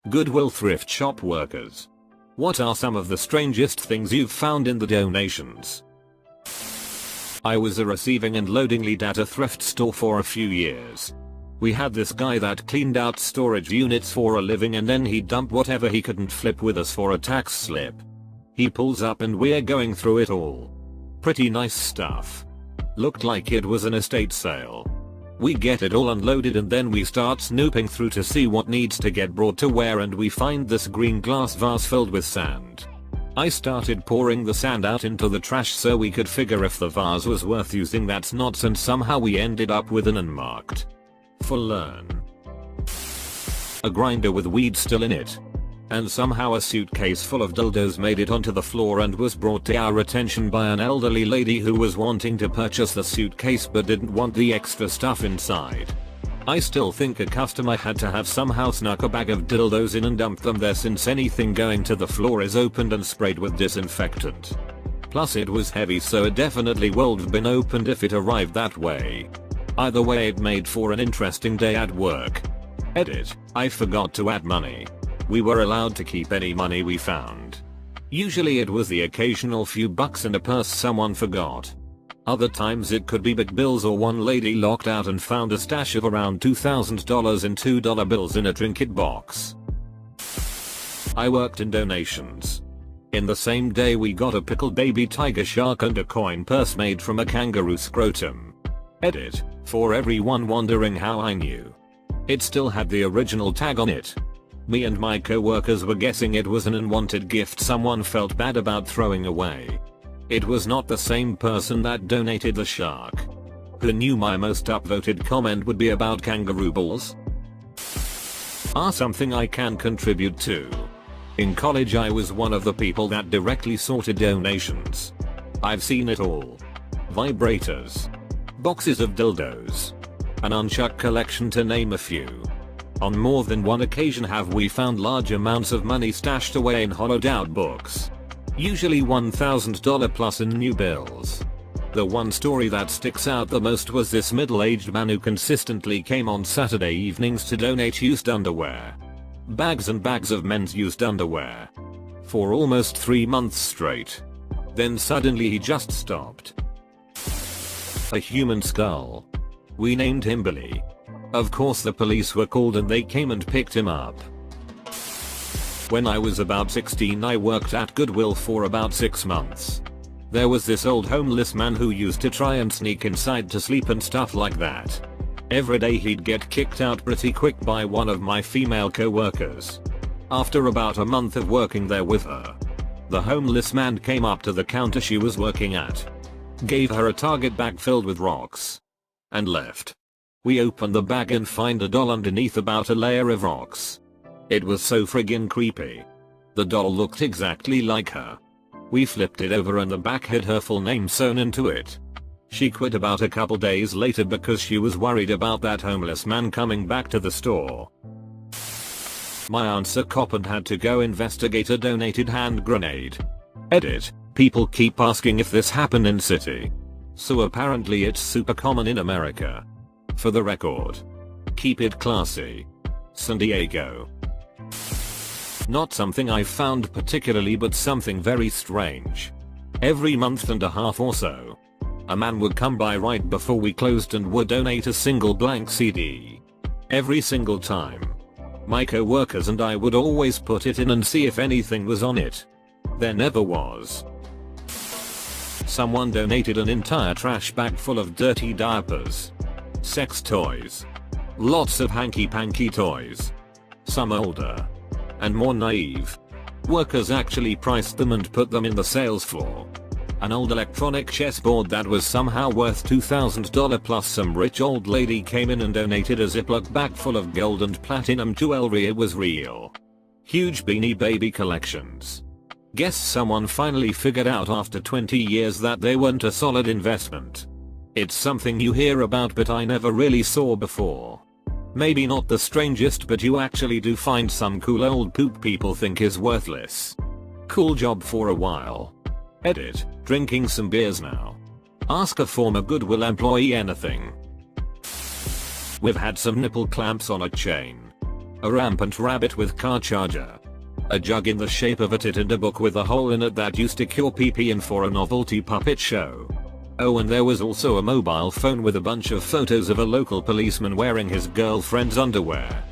Goodwill thrift shop workers. What are some of the strangest things you've found in the donations? I was a receiving and loading lead at a thrift store for a few years. We had this guy that cleaned out storage units for a living, and then he'd dump whatever he couldn't flip with us for a tax slip. He pulls up and we're going through it all. Pretty nice stuff. Looked like it was an estate sale. We get it all unloaded and then we start snooping through to see what needs to get brought to where, and we find this green glass vase filled with sand. I started pouring the sand out into the trash so we could figure if the vase was worth using. That's nuts, and somehow we ended up with an unmarked for learn. A grinder with weed still in it. And somehow a suitcase full of dildos made it onto the floor and was brought to our attention by an elderly lady who was wanting to purchase the suitcase but didn't want the extra stuff inside. I still think a customer had to have somehow snuck a bag of dildos in and dumped them there, since anything going to the floor is opened and sprayed with disinfectant. Plus it was heavy, so it definitely would have been opened if it arrived that way. Either way, it made for an interesting day at work. Edit: I forgot to add money. We were allowed to keep any money we found. Usually it was the occasional few bucks in a purse someone forgot. Other times it could be big bills, or one lady locked out and found a stash of around $2,000 in $2 bills in a trinket box. I worked in donations. In the same day we got a pickled baby tiger shark and a coin purse made from a kangaroo scrotum. Edit: for everyone wondering how I knew. It still had the original tag on it. Me and my co-workers were guessing it was an unwanted gift someone felt bad about throwing away. It was not the same person that donated the shark. Who knew my most upvoted comment would be about kangaroo balls? Are something I can contribute to. In college I was one of the people that directly sorted donations. I've seen it all. Vibrators. Boxes of dildos. An unchucked collection, to name a few. On more than one occasion have we found large amounts of money stashed away in hollowed out books. Usually $1,000 plus in new bills. The one story that sticks out the most was this middle-aged man who consistently came on Saturday evenings to donate used underwear. Bags and bags of men's used underwear. For almost 3 months straight. Then suddenly he just stopped. A human skull. We named him Billy. Of course the police were called and they came and picked him up. When I was about 16 I worked at Goodwill for about 6 months. There was this old homeless man who used to try and sneak inside to sleep and stuff like that. Every day he'd get kicked out pretty quick by one of my female co-workers. After about a month of working there with her, the homeless man came up to the counter she was working at, gave her a Target bag filled with rocks, and left. We opened the bag and find a doll underneath about a layer of rocks. It was so friggin' creepy. The doll looked exactly like her. We flipped it over and the back had her full name sewn into it. She quit about a couple days later because she was worried about that homeless man coming back to the store. My aunt's a cop and had to go investigate a donated hand grenade. Edit: people keep asking if this happened in city. So apparently it's super common in America. For the record. Keep it classy. San Diego. Not something I found particularly, but something very strange. Every month and a half or so, a man would come by right before we closed and would donate a single blank CD. Every single time. My co-workers and I would always put it in and see if anything was on it. There never was. Someone donated an entire trash bag full of dirty diapers. Sex toys. Lots of hanky-panky toys. Some older. And more naive. Workers actually priced them and put them in the sales floor. An old electronic chessboard that was somehow worth $2,000 plus some rich old lady came in and donated a Ziploc bag full of gold and platinum jewelry. It was real. Huge Beanie Baby collections. Guess someone finally figured out after 20 years that they weren't a solid investment. It's something you hear about but I never really saw before. Maybe not the strangest, but you actually do find some cool old poop people think is worthless. Cool job for a while. Edit: drinking some beers now. Ask a former Goodwill employee anything. We've had some nipple clamps on a chain. A rampant rabbit with car charger. A jug in the shape of a tit and a book with a hole in it that you stick your pee-pee in for a novelty puppet show. Oh, and there was also a mobile phone with a bunch of photos of a local policeman wearing his girlfriend's underwear.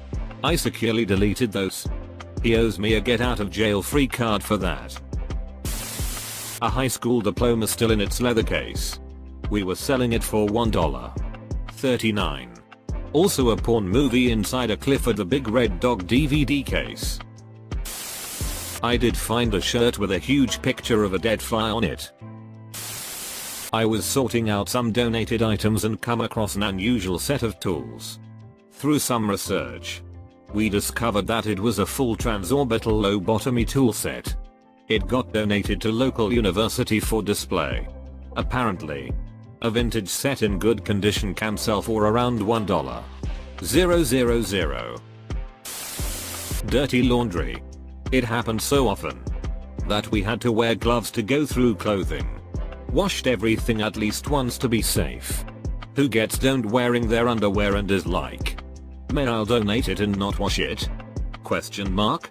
I securely deleted those. He owes me a get out of jail free card for that. A high school diploma still in its leather case. We were selling it for $1.39. Also a porn movie inside a Clifford the Big Red Dog DVD case. I did find a shirt with a huge picture of a dead fly on it. I was sorting out some donated items and come across an unusual set of tools. Through some research, we discovered that it was a full transorbital lobotomy toolset. It got donated to local university for display. Apparently, a vintage set in good condition can sell for around $1,000. Dirty laundry. It happened so often that we had to wear gloves to go through clothing. Washed everything at least once to be safe. Who gets stoned wearing their underwear and is like, "May I'll donate it and not wash it?" Question mark?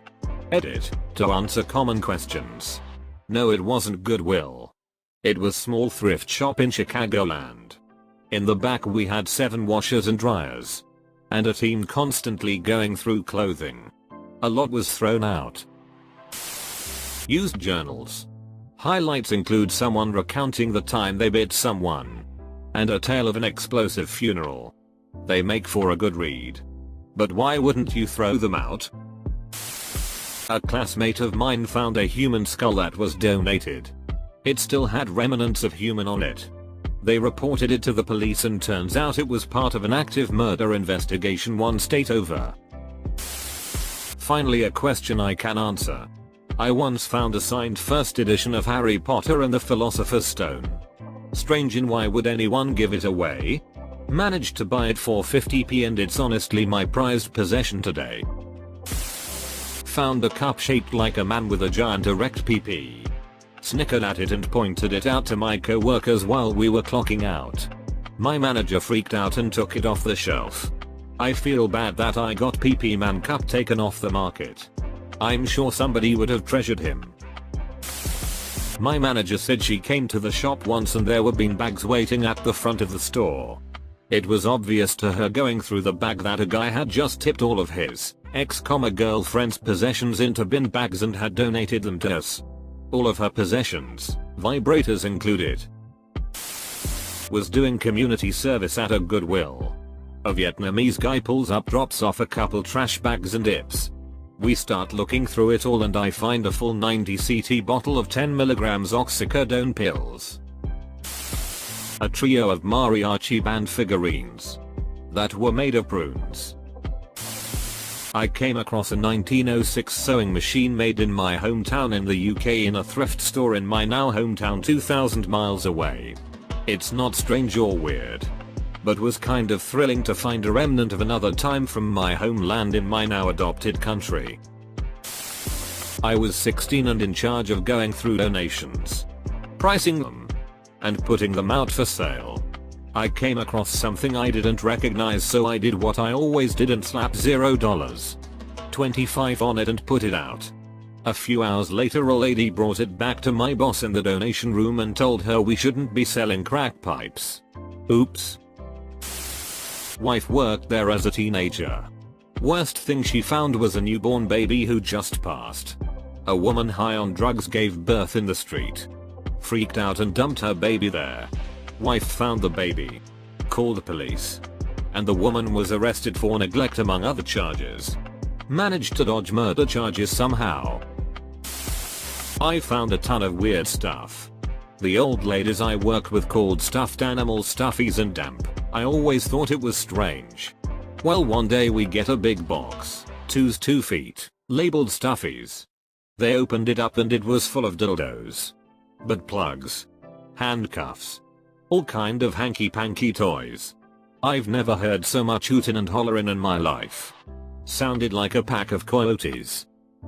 Edit, to answer common questions. No, it wasn't Goodwill. It was small thrift shop in Chicagoland. In the back we had 7 washers and dryers. And a team constantly going through clothing. A lot was thrown out. Used journals. Highlights include someone recounting the time they bit someone. And a tale of an explosive funeral. They make for a good read. But why wouldn't you throw them out? A classmate of mine found a human skull that was donated. It still had remnants of human on it. They reported it to the police and turns out it was part of an active murder investigation 1 state over. Finally, a question I can answer. I once found a signed first edition of Harry Potter and the Philosopher's Stone. Strange, and why would anyone give it away? Managed to buy it for 50p and it's honestly my prized possession today. Found a cup shaped like a man with a giant erect PP. Snickered at it and pointed it out to my co-workers while we were clocking out. My manager freaked out and took it off the shelf. I feel bad that I got PP Man cup taken off the market. I'm sure somebody would have treasured him. My manager said she came to the shop once and there were bean bags waiting at the front of the store. It was obvious to her going through the bag that a guy had just tipped all of his ex-girlfriend's possessions into bin bags and had donated them to us. All of her possessions, vibrators included. Was doing community service at a Goodwill. A Vietnamese guy pulls up, drops off a couple trash bags and dips. We start looking through it all and I find a full 90cc bottle of 10mg oxycodone pills. A trio of mariachi band figurines that were made of prunes. I came across a 1906 sewing machine made in my hometown in the UK in a thrift store in my now hometown 2,000 miles away. It's not strange or weird, but was kind of thrilling to find a remnant of another time from my homeland in my now adopted country. I was 16 and in charge of going through donations, pricing them, and putting them out for sale. I came across something I didn't recognize, so I did what I always did and slapped $0.25 on it and put it out. A few hours later a lady brought it back to my boss in the donation room and told her we shouldn't be selling crack pipes. Oops. Wife worked there as a teenager. Worst thing she found was a newborn baby who just passed. A woman high on drugs gave birth in the street. Freaked out and dumped her baby there. Wife found the baby, called the police, and the woman was arrested for neglect among other charges. Managed to dodge murder charges somehow. I found a ton of weird stuff. The old ladies I worked with called stuffed animals stuffies and damp. I always thought it was strange. Well, one day we get a big box, 2 feet, labeled stuffies. They opened it up and it was full of dildos, butt plugs, handcuffs, all kind of hanky-panky toys. I've never heard so much hootin' and hollerin' in my life. Sounded like a pack of coyotes.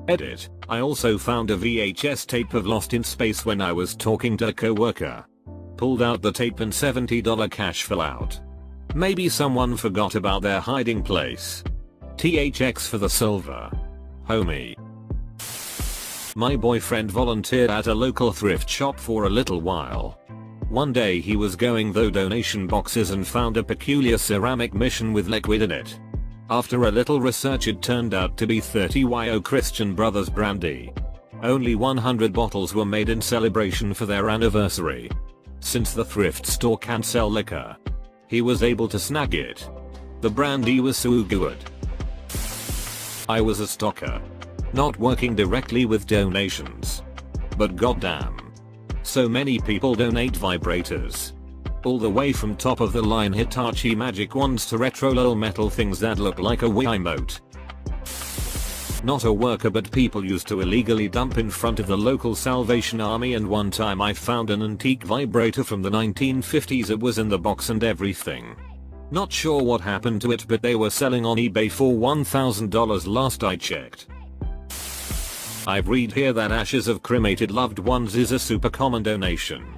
Edit, I also found a VHS tape of Lost in Space when I was talking to a coworker. Pulled out the tape and $70 cash fell out. Maybe someone forgot about their hiding place. THX for the silver. Homie. My boyfriend volunteered at a local thrift shop for a little while. One day he was going through donation boxes and found a peculiar ceramic mission with liquid in it. After a little research, it turned out to be 30YO Christian Brothers brandy. Only 100 bottles were made in celebration for their anniversary. Since the thrift store can't sell liquor, he was able to snag it. The brandy was so good. I was a stalker. Not working directly with donations. But goddamn. So many people donate vibrators. All the way from top of the line Hitachi magic wands to retro lol metal things that look like a Wii emote. Not a worker, but people used to illegally dump in front of the local Salvation Army, and one time I found an antique vibrator from the 1950s. It was in the box and everything. Not sure what happened to it, but they were selling on eBay for $1,000 last I checked. I've read here that ashes of cremated loved ones is a super common donation.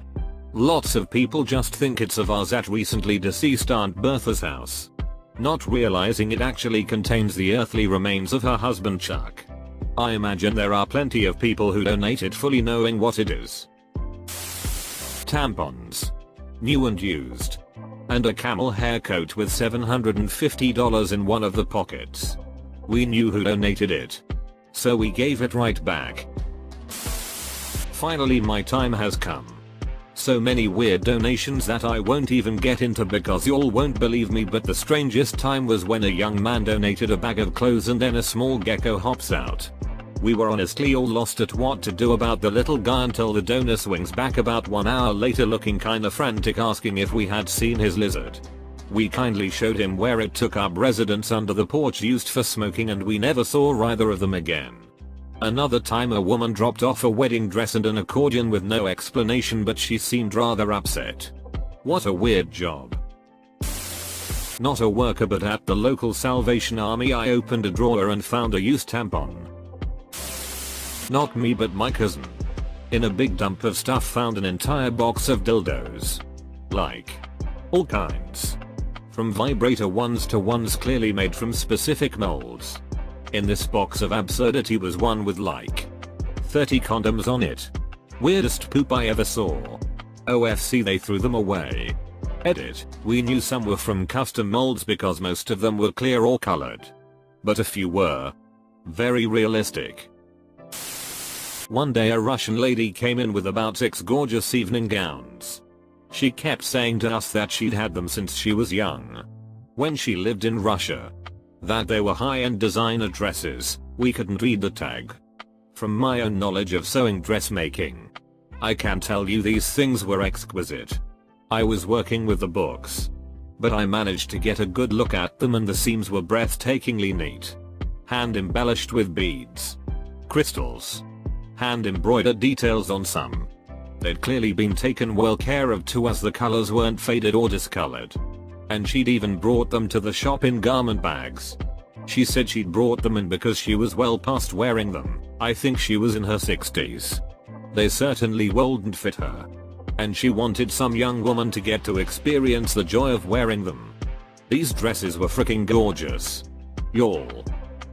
Lots of people just think it's a vase at recently deceased Aunt Bertha's house, not realizing it actually contains the earthly remains of her husband Chuck. I imagine there are plenty of people who donate it fully knowing what it is. Tampons. New and used. And a camel hair coat with $750 in one of the pockets. We knew who donated it, so we gave it right back. Finally my time has come. So many weird donations that I won't even get into because y'all won't believe me, but the strangest time was when a young man donated a bag of clothes and then a small gecko hops out. We were honestly all lost at what to do about the little guy until the donor swings back about 1 hour later looking kinda frantic, asking if we had seen his lizard. We kindly showed him where it took up residence under the porch used for smoking, and we never saw either of them again. Another time a woman dropped off a wedding dress and an accordion with no explanation, but she seemed rather upset. What a weird job. Not a worker, but at the local Salvation Army I opened a drawer and found a used tampon. Not me, but my cousin. In a big dump of stuff found an entire box of dildos. Like, all kinds. From vibrator ones to ones clearly made from specific molds. In this box of absurdity was one with like 30 condoms on it. Weirdest poop I ever saw. OFC, they threw them away. Edit, we knew some were from custom molds because most of them were clear or colored. But a few were very realistic. One day a Russian lady came in with about 6 gorgeous evening gowns. She kept saying to us that she'd had them since she was young, when she lived in Russia. That they were high-end designer dresses. We couldn't read the tag. From my own knowledge of sewing dressmaking, I can tell you these things were exquisite. I was working with the books, but I managed to get a good look at them, and the seams were breathtakingly neat. Hand embellished with beads, crystals, hand embroidered details on some. They'd clearly been taken well care of too, as the colors weren't faded or discolored. And she'd even brought them to the shop in garment bags. She said she'd brought them in because she was well past wearing them. I think she was in her 60s. They certainly wouldn't fit her, and she wanted some young woman to get to experience the joy of wearing them. These dresses were freaking gorgeous. Y'all.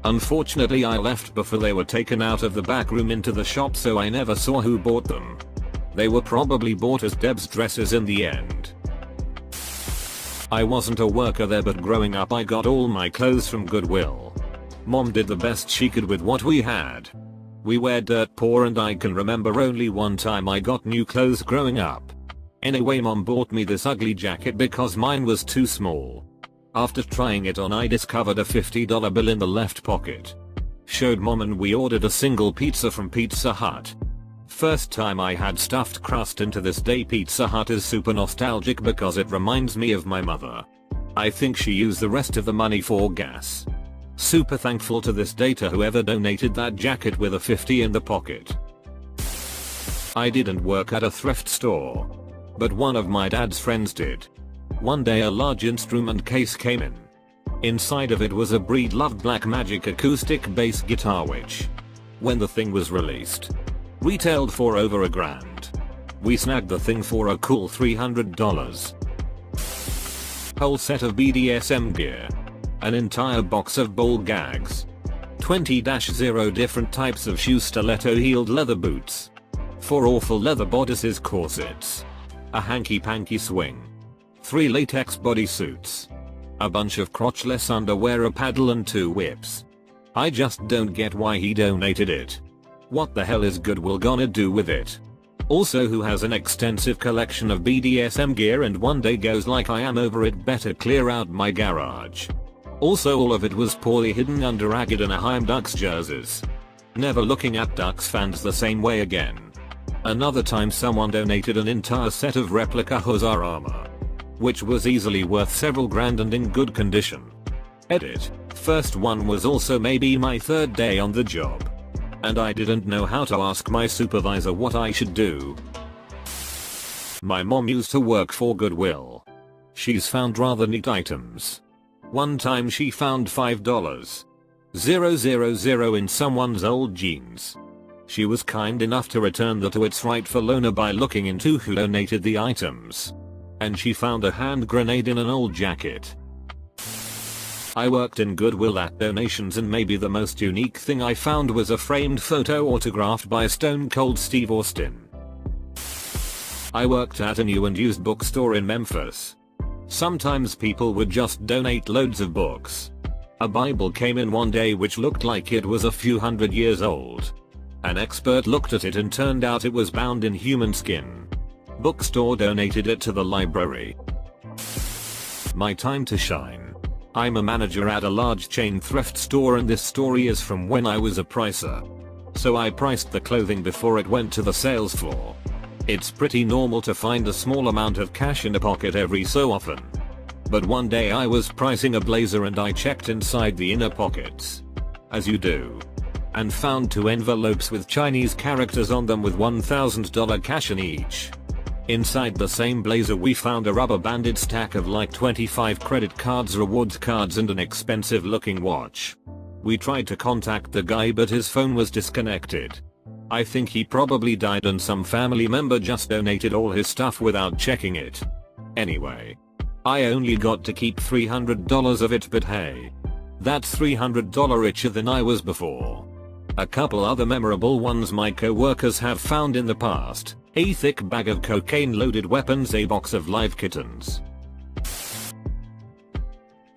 Unfortunately I left before they were taken out of the back room into the shop, so I never saw who bought them. They were probably bought as Deb's dresses in the end. I wasn't a worker there, but growing up I got all my clothes from Goodwill. Mom did the best she could with what we had. We were dirt poor, and I can remember only one time I got new clothes growing up. Anyway, Mom bought me this ugly jacket because mine was too small. After trying it on I discovered a $50 bill in the left pocket. Showed Mom and we ordered a single pizza from Pizza Hut. First time I had stuffed crust, and to this day Pizza Hut is super nostalgic because it reminds me of my mother. I think she used the rest of the money for gas. Super thankful to this day to whoever donated that jacket with a 50 in the pocket. I didn't work at a thrift store, but one of my dad's friends did. One day a large instrument case came in. Inside of it was a breed-loved Blackmagic acoustic bass guitar, which, when the thing was released, retailed for over $1,000. We snagged the thing for a cool $300. Whole set of BDSM gear. An entire box of ball gags. 20-0 different types of shoe stiletto-heeled leather boots. 4 awful leather bodices corsets. A hanky-panky swing. 3 latex bodysuits. A bunch of crotchless underwear, a paddle and 2 whips. I just don't get why he donated it. What the hell is Goodwill gonna do with it? Also, who has an extensive collection of BDSM gear and one day goes like, I am over it, better clear out my garage. Also, all of it was poorly hidden under Agad and Anaheim Ducks jerseys. Never looking at Ducks fans the same way again. Another time someone donated an entire set of replica Hussar armor, which was easily worth several grand and in good condition. Edit. First one was also maybe my 3rd day on the job, and I didn't know how to ask my supervisor what I should do. My mom used to work for Goodwill. She's found rather neat items. One time she found $5,000 in someone's old jeans. She was kind enough to return that to its rightful owner by looking into who donated the items. And she found a hand grenade in an old jacket. I worked in Goodwill at donations, and maybe the most unique thing I found was a framed photo autographed by Stone Cold Steve Austin. I worked at a new and used bookstore in Memphis. Sometimes people would just donate loads of books. A Bible came in one day which looked like it was a few hundred years old. An expert looked at it and turned out it was bound in human skin. Bookstore donated it to the library. My time to shine. I'm a manager at a large chain thrift store, and this story is from when I was a pricer. So I priced the clothing before it went to the sales floor. It's pretty normal to find a small amount of cash in a pocket every so often. But one day I was pricing a blazer and I checked inside the inner pockets, as you do, and found 2 envelopes with Chinese characters on them with $1,000 cash in each. Inside the same blazer we found a rubber banded stack of like 25 credit cards, rewards cards and an expensive looking watch. We tried to contact the guy but his phone was disconnected. I think he probably died and some family member just donated all his stuff without checking it. Anyway, I only got to keep $300 of it, but hey, that's $300 richer than I was before. A couple other memorable ones my co-workers have found in the past: a thick bag of cocaine, loaded weapons, a box of live kittens.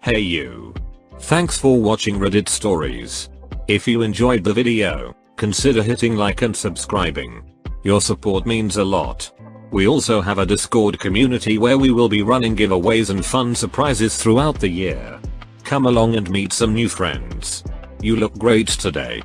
Hey you. Thanks for watching Reddit Stories. If you enjoyed the video, consider hitting like and subscribing. Your support means a lot. We also have a Discord community where we will be running giveaways and fun surprises throughout the year. Come along and meet some new friends. You look great today.